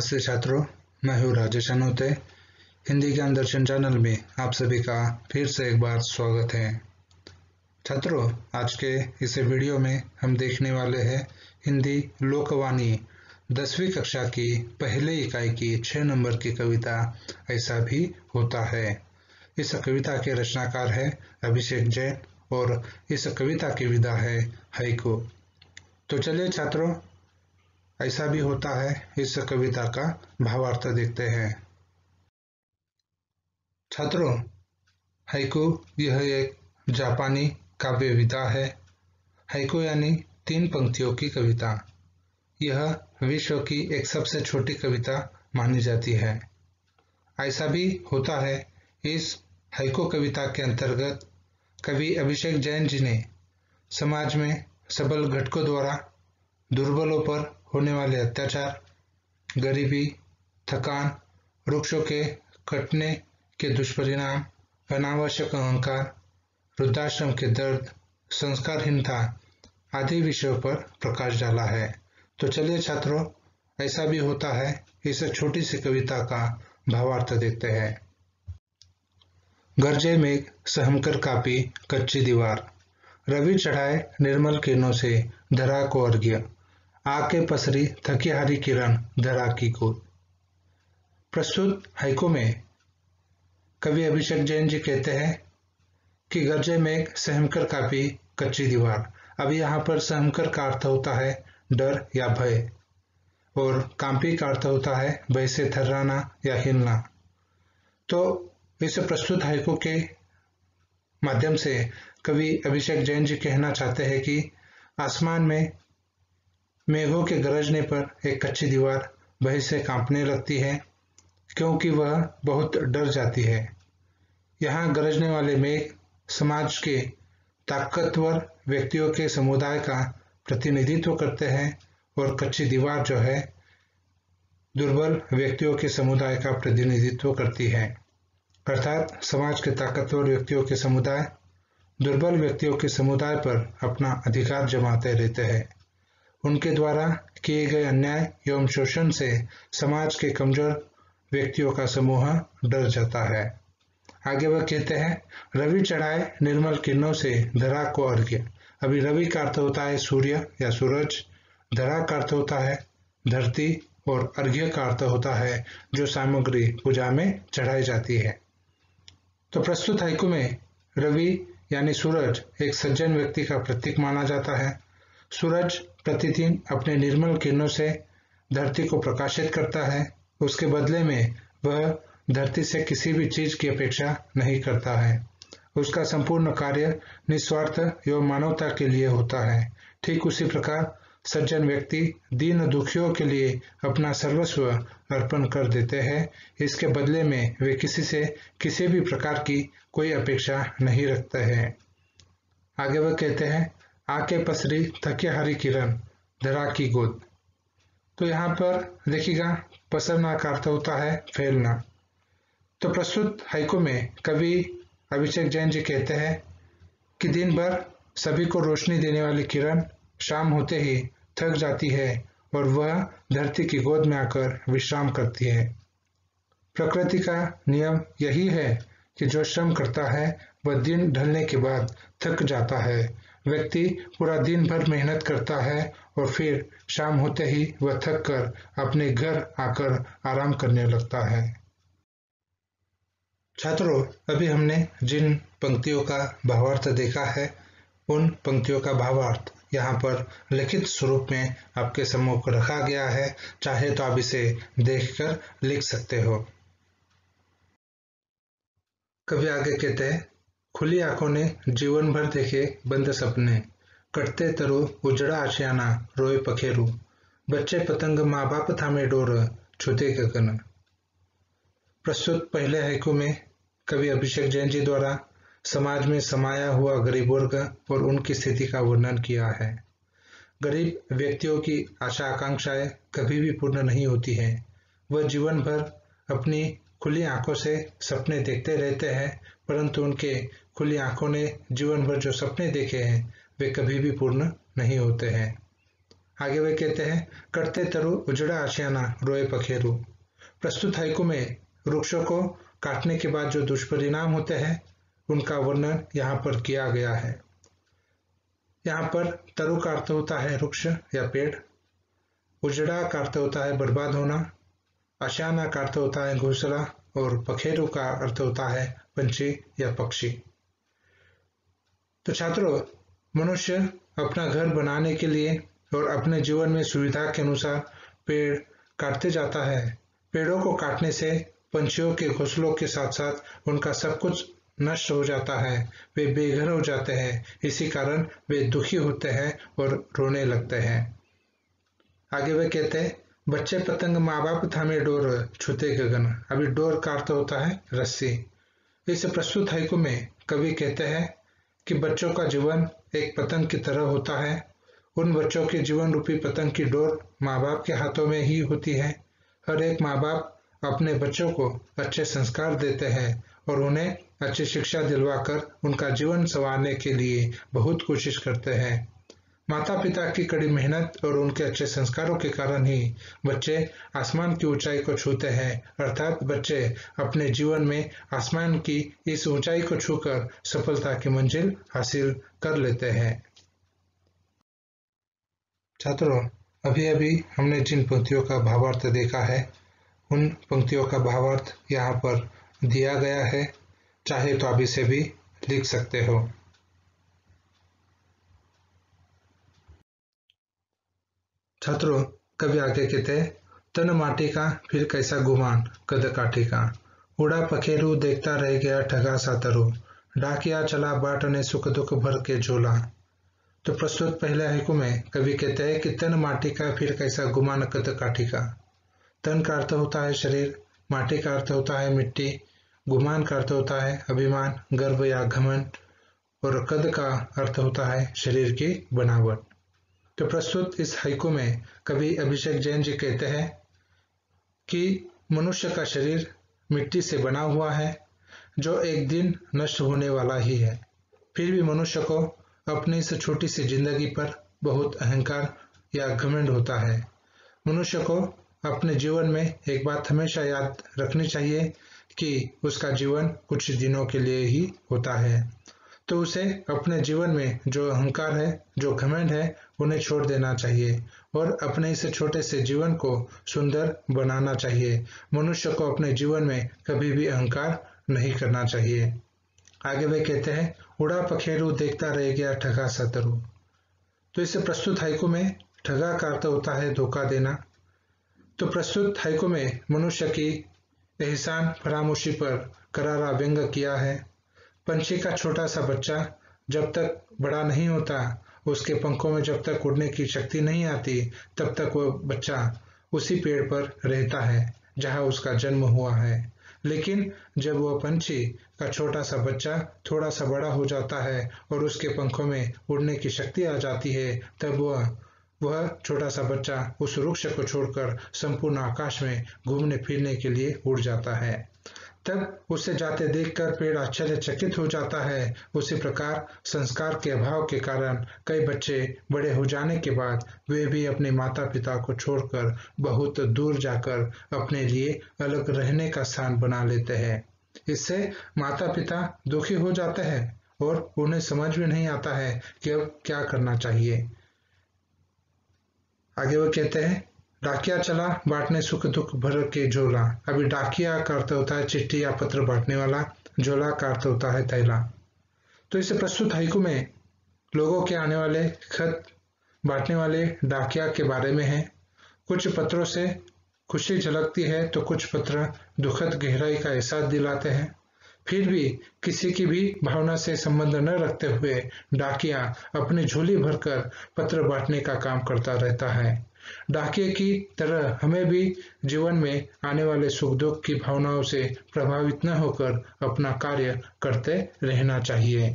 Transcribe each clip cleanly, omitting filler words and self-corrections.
नमस्ते छात्रों, मैं हूँ राजेश अनोते। हिंदी ज्ञान दर्शन चैनल में आप सभी का फिर से एक बार स्वागत है। छात्रों, आज के इस वीडियो में हम देखने वाले हैं हिंदी लोकवाणी 10वीं कक्षा की पहले इकाई की 6 नंबर की कविता ऐसा भी होता है। इस कविता के रचनाकार है अभिषेक जैन और इस कविता की विधा है हाइकू। तो चलिए छात्रों, ऐसा भी होता है इस कविता का भावार्थ देखते हैं। छात्रों, हाइकू यह एक जापानी काव्य विधा है। हाइकू यानी 3 पंक्तियों की कविता। यह विश्व की एक सबसे छोटी कविता मानी जाती है। ऐसा भी होता है इस हाइकू कविता के अंतर्गत कवि अभिषेक जैन जी ने समाज में सबल घटकों द्वारा दुर्बलों पर होने वाले अत्याचार, गरीबी, थकान, वृक्षों के कटने के दुष्परिणाम, अनावश्यक अहंकार, वृद्धाश्रम के दर्द, संस्कारहीनता आदि विषयों पर प्रकाश डाला है। तो चलिए छात्रों, ऐसा भी होता है इस छोटी सी कविता का भावार्थ देखते हैं। गरजे मेघ सहमकर कापी कच्ची दीवार, रवि चढ़ाए निर्मल किरणों से धरा को अर्घ्य, आके पसरी थकी हारी किरण धरा की गोद। प्रस्तुत हाइकू में कवि अभिषेक जैन जी कहते हैं कि गरजे मेघ सहमकर कापी कच्ची दीवार। अब यहाँ पर सहमकर का अर्थ होता है डर या भय, और कांपी का अर्थ होता है भय से थर्राना या हिलना। तो इस प्रस्तुत हाइकू के माध्यम से कवि अभिषेक जैन जी कहना चाहते हैं कि आसमान में मेघों के गरजने पर एक कच्ची दीवार भय से कांपने लगती है, क्योंकि वह बहुत डर जाती है। यहाँ गरजने वाले मेघ समाज के ताकतवर व्यक्तियों के समुदाय का प्रतिनिधित्व करते हैं, और कच्ची दीवार जो है दुर्बल व्यक्तियों के समुदाय का प्रतिनिधित्व करती है। अर्थात समाज के ताकतवर व्यक्तियों के समुदाय दुर्बल व्यक्तियों के समुदाय पर अपना अधिकार जमाते रहते हैं। उनके द्वारा किए गए अन्याय एवं शोषण से समाज के कमजोर व्यक्तियों का समूह डर जाता है। आगे वह कहते हैं, रवि चढ़ाए निर्मल किरणों से धरा को अर्घ्य। अभी रवि का अर्थ होता है सूर्य या सूरज, धरा का अर्थ होता है धरती, और अर्घ्य का अर्थ होता है जो सामग्री पूजा में चढ़ाई जाती है। तो प्रस्तुत हाइकू में रवि यानी सूरज एक सज्जन व्यक्ति का प्रतीक माना जाता है। सूरज प्रतिदिन अपने निर्मल किरणों से धरती को प्रकाशित करता है। उसके बदले में वह धरती से किसी भी चीज की अपेक्षा नहीं करता है। उसका संपूर्ण कार्य निस्वार्थ एवं मानवता के लिए होता है। ठीक उसी प्रकार सज्जन व्यक्ति दीन दुखियों के लिए अपना सर्वस्व अर्पण कर देते हैं। इसके बदले में वे किसी से किसी भी प्रकार की कोई अपेक्षा नहीं रखते हैं। आगे वह कहते हैं, आके पसरी थकी हारी किरण धरा की गोद। तो यहाँ पर देखिएगा, पसरना का अर्थ होता है फैलना। तो प्रस्तुत हाइकू में कवि अभिषेक जैन जी कहते हैं कि दिन भर सभी को रोशनी देने वाली किरण शाम होते ही थक जाती है, और वह धरती की गोद में आकर विश्राम करती है। प्रकृति का नियम यही है कि जो श्रम करता है वह दिन ढलने के बाद थक जाता है। व्यक्ति पूरा दिन भर मेहनत करता है और फिर शाम होते ही वह थक कर अपने घर आकर आराम करने लगता है। छात्रों, अभी हमने जिन पंक्तियों का भावार्थ देखा है, उन पंक्तियों का भावार्थ यहाँ पर लिखित स्वरूप में आपके सम्मुख रखा गया है। चाहे तो आप इसे देखकर लिख सकते हो। कवि आगे कहते हैं, खुली आंखों ने जीवन भर देखे बंद सपने, कटते तरु उजड़ा आशियाना रोए पखेरु, बच्चे पतंग माँ बाप थामे डोर छूते गगन। प्रस्तुत पहले हाइकू में कवि अभिषेक जैन जी द्वारा समाज में समाया हुआ गरीब वर्ग और उनकी स्थिति का वर्णन किया है। गरीब व्यक्तियों की आशा आकांक्षाएं कभी भी पूर्ण नहीं होती हैं। वह जीवन भर अपनी खुली आंखों से सपने देखते रहते हैं, परंतु उनके खुली आंखों ने जीवन भर जो सपने देखे हैं वे कभी भी पूर्ण नहीं होते हैं। आगे वे कहते हैं, कटते तरु उजड़ा आशियाना रोए पखेरु। प्रस्तुत हाइकू में वृक्षों को काटने के बाद जो दुष्परिणाम होते हैं उनका वर्णन यहाँ पर किया गया है। यहाँ पर तरु का अर्थ होता है वृक्ष या पेड़, उजड़ा का अर्थ होता है बर्बाद होना, आशियाना का अर्थ होता है घोंसला और पखेरु का अर्थ होता है पंछी या पक्षी। तो छात्रों, मनुष्य अपना घर बनाने के लिए और अपने जीवन में सुविधा के अनुसार पेड़ काटते जाता है। पेड़ों को काटने से पंछियों के घोंसलों के साथ साथ उनका सब कुछ नष्ट हो जाता है, वे बेघर हो जाते हैं। इसी कारण वे दुखी होते हैं और रोने लगते हैं। आगे वे कहते हैं, बच्चे पतंग माँ बाप थामे डोर छूते गगन। अभी डोर का अर्थ होता है रस्सी। इस प्रस्तुत हाइकू में कवि कहते हैं कि बच्चों का जीवन एक पतंग की तरह होता है। उन बच्चों के जीवन रूपी पतंग की डोर माँ बाप के हाथों में ही होती है। हर एक माँ बाप अपने बच्चों को अच्छे संस्कार देते हैं और उन्हें अच्छी शिक्षा दिलवाकर उनका जीवन संवारने के लिए बहुत कोशिश करते हैं। माता पिता की कड़ी मेहनत और उनके अच्छे संस्कारों के कारण ही बच्चे आसमान की ऊंचाई को छूते हैं, अर्थात बच्चे अपने जीवन में आसमान की इस ऊंचाई को छूकर सफलता की मंजिल हासिल कर लेते हैं। छात्रों, अभी अभी हमने जिन पंक्तियों का भावार्थ देखा है उन पंक्तियों का भावार्थ यहाँ पर दिया गया है, चाहे तो आप इसे भी लिख सकते हो। छात्रों, कवि आगे कहते हैं, तन माटी का फिर कैसा गुमान कद काठी का, उड़ा पखेरु देखता रह गया ठगा सा तरु, डाकिया चला बाटने सुख दुख भर के झोला। तो प्रस्तुत पहले हाइकू में कवि कहते हैं कि तन माटी का फिर कैसा गुमान कद काठी का। तन का अर्थ होता है शरीर, माटी का अर्थ होता है मिट्टी, गुमान का अर्थ होता है अभिमान, गर्व या घमंड और कद का अर्थ होता है शरीर की बनावट। तो प्रस्तुत इस हाइकू में कवि अभिषेक जैन जी कहते हैं कि मनुष्य का शरीर मिट्टी से बना हुआ है जो एक दिन नष्ट होने वाला ही है। फिर भी मनुष्य को अपनी इस छोटी सी जिंदगी पर बहुत अहंकार या घमंड होता है। मनुष्य को अपने जीवन में एक बात हमेशा याद रखनी चाहिए कि उसका जीवन कुछ दिनों के लिए ही होता है। तो उसे अपने जीवन में जो अहंकार है, जो घमंड है, उन्हें छोड़ देना चाहिए और अपने इस छोटे से जीवन को सुंदर बनाना चाहिए। मनुष्य को अपने जीवन में कभी भी अहंकार नहीं करना चाहिए। आगे वे कहते हैं, उड़ा पखेरु देखता रह गया ठगा सा तरु। तो इस प्रस्तुत हाइकू में ठगा का अर्थ होता है धोखा देना। तो प्रस्तुत हाइकू में मनुष्य की एहसान फरामोशी पर करारा व्यंग किया है। पंछी का छोटा सा बच्चा जब तक बड़ा नहीं होता, उसके पंखों में जब तक उड़ने की शक्ति नहीं आती, तब तक वह बच्चा उसी पेड़ पर रहता है जहां उसका जन्म हुआ है। लेकिन जब वह पंछी का छोटा सा बच्चा थोड़ा सा बड़ा हो जाता है और उसके पंखों में उड़ने की शक्ति आ जाती है, तब वह छोटा सा बच्चा उस वृक्ष को छोड़कर संपूर्ण आकाश में घूमने फिरने के लिए उड़ जाता है। तब उसे जाते देखकर पेड़ आश्चर्यचकित हो जाता है। उसी प्रकार संस्कार के अभाव के कारण कई बच्चे बड़े हो जाने के बाद वे भी अपने माता पिता को छोड़कर बहुत दूर जाकर अपने लिए अलग रहने का स्थान बना लेते हैं। इससे माता पिता दुखी हो जाते हैं और उन्हें समझ में नहीं आता है कि अब क्या करना चाहिए। आगे वो कहते हैं, डाकिया चला बांटने सुख दुख भर के झोला। अभी डाकिया का अर्थ होता है चिट्ठी या पत्र बांटने वाला, झोला का अर्थ होता है थैला। तो इस प्रस्तुत हाइकू में लोगों के आने वाले खत बांटने वाले डाकिया के बारे में है। कुछ पत्रों से खुशी झलकती है तो कुछ पत्र दुखद गहराई का एहसास दिलाते हैं। फिर भी किसी की भी भावना से संबंध न रखते हुए डाकिया अपनी झोली भरकर पत्र बांटने का काम करता रहता है। डाकिये की तरह हमें भी जीवन में आने वाले सुख दुख की भावनाओं से प्रभावित न होकर अपना कार्य करते रहना चाहिए।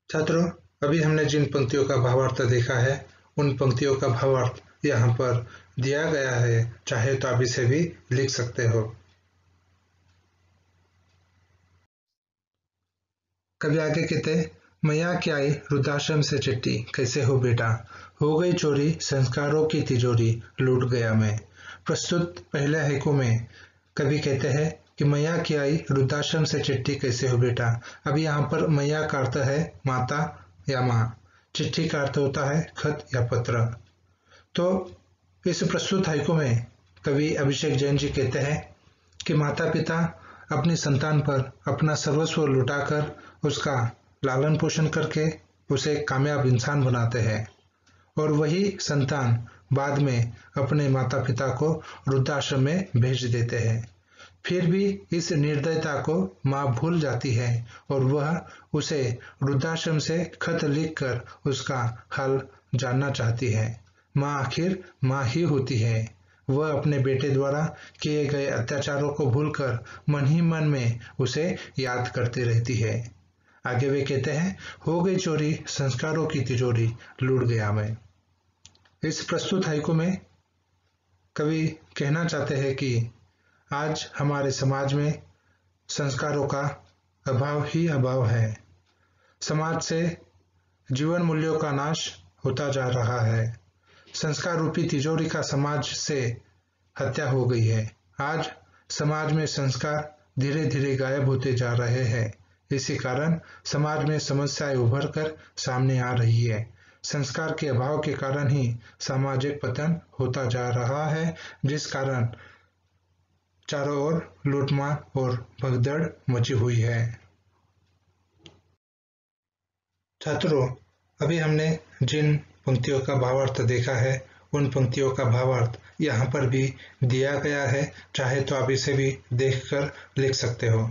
छात्रों, अभी हमने जिन पंक्तियों का भावार्थ देखा है उन पंक्तियों का भावार्थ यहाँ पर दिया गया है, चाहे तो आप इसे भी लिख सकते हो। कवि आगे कहते हैं, मैया की आई वृद्धाश्रम से चिट्ठी, कैसे हो बेटा, हो गई चोरी संस्कारों की तिजोरी, लूट गया मैं। प्रस्तुत पहले हाइकू में कवि कहते हैं कि मैया की आई वृद्धाश्रम से चिट्ठी, कैसे हो बेटा। अब यहाँ पर मैया का अर्थ है माता या माँ, चिट्ठी का अर्थ होता है खत या पत्र। तो इस प्रस्तुत हाइकू में कवि अभिषेक जैन जी कहते हैं कि माता पिता अपनी संतान पर अपना सर्वस्व लुटाकर उसका लालन पोषण करके उसे कामयाब इंसान बनाते हैं और वही संतान बाद में अपने माता पिता को वृद्धाश्रम में भेज देते हैं। फिर भी इस निर्दयता को माँ भूल जाती है और वह उसे वृद्धाश्रम से खत लिखकर उसका हाल जानना चाहती है। माँ आखिर माँ ही होती है। वह अपने बेटे द्वारा किए गए अत्याचारों को भूलकर मन ही मन में उसे याद करती रहती है। आगे वे कहते हैं, हो गई चोरी संस्कारों की तिजोरी, लूट गया मैं। इस प्रस्तुत हाइकू में कवि कहना चाहते हैं कि आज हमारे समाज में संस्कारों का अभाव ही अभाव है। समाज से जीवन मूल्यों का नाश होता जा रहा है। संस्कार रूपी तिजोरी का समाज से हत्या हो गई है। आज समाज में संस्कार धीरे धीरे गायब होते जा रहे हैं। इसी कारण समाज में समस्याएं उभर कर सामने आ रही है। संस्कार के अभाव के कारण ही सामाजिक पतन होता जा रहा है, जिस कारण चारों ओर लूटमार और भगदड़ मची हुई है। छात्रों, अभी हमने जिन पंक्तियों का भावार्थ देखा है उन पंक्तियों का भावार्थ यहाँ पर भी दिया गया है, चाहे तो आप इसे भी देखकर लिख सकते हो।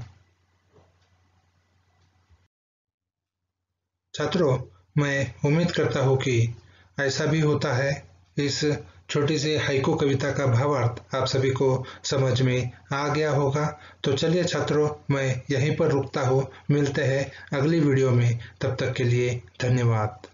छात्रों, मैं उम्मीद करता हूँ कि ऐसा भी होता है। इस छोटी सी हाइकू कविता का भावार्थ आप सभी को समझ में आ गया होगा। तो चलिए छात्रों, मैं यहीं पर रुकता हूँ। मिलते हैं अगली वीडियो में। तब तक के लिए धन्यवाद।